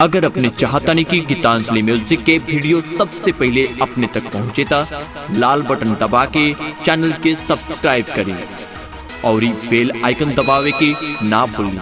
अगर अपने चाहतानी की गीतांजलि म्यूजिक के वीडियो सबसे पहले अपने तक पहुंचे ता लाल बटन दबा के चैनल के सब्सक्राइब करें और बेल आइकन दबावे के ना भूलें।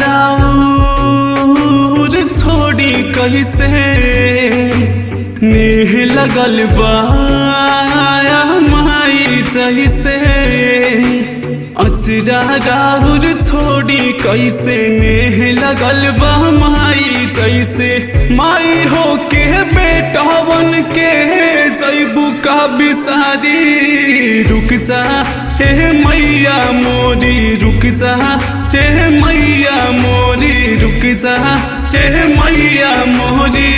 राउर छोड़ी कैसे नेह लगल बाया माई जैसे अचरा राउर छोड़ी कैसे नेह लगल बा माई जैसे माई हो के बेटा बन के जैबू का बिसारी रुक जा हे मैया मोरी रुक जा हे मैया मोरी रुक जा हे मैया मोरी।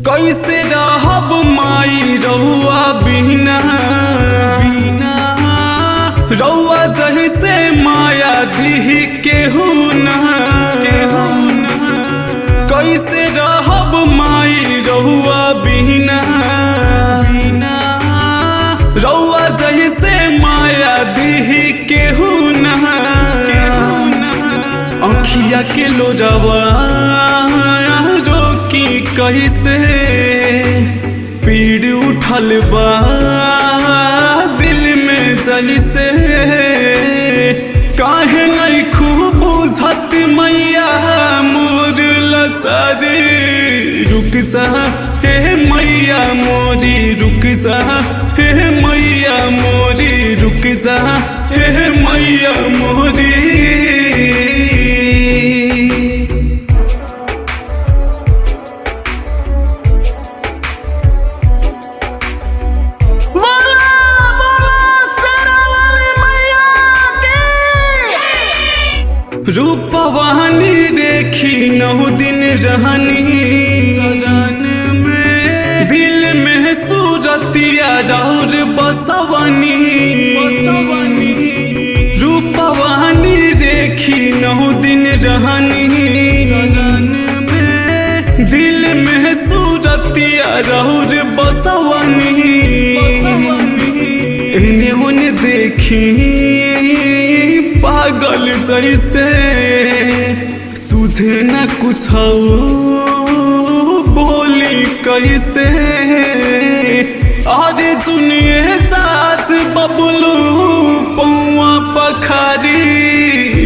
कैसे रहब माई रहुआ बिना रउआ जैसे माया दिही केहू न कैसे रहब माई रहुआ बिना रउआ जैसे माया दिही केहू न अखिया के लोरवा रोकी कैसे पीड़ उठल बा दिल में जैसे काहे नहीं खूब बुझत मैया मोर लचारी रुक जा हे मैया मोरी रुक जा हे मैया मोरी रुक जा हे मैया मोरी। रूपवानी देखी 9 दिन रहनी सजन में दिल में सूरतिया राउर बसवनी रूपवानी देखी 9 दिन रहनी सजन में दिल में सूरतिया राउर बसवनी इन्हें उन्हें देखी पागल जैसे सुझे न कुछ बोली कैसे अरे सुनिए सास बबलू पौआ पखारी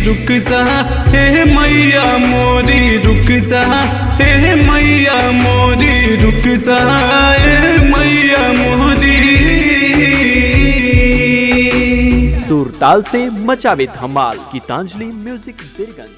रुक जा हे मैया मोरी रुक जा हे मैया मोरी रुक जा हे मैया मोरी। सुरताल से मचावे धमाल गीतांजलि म्यूजिक बीरगंज।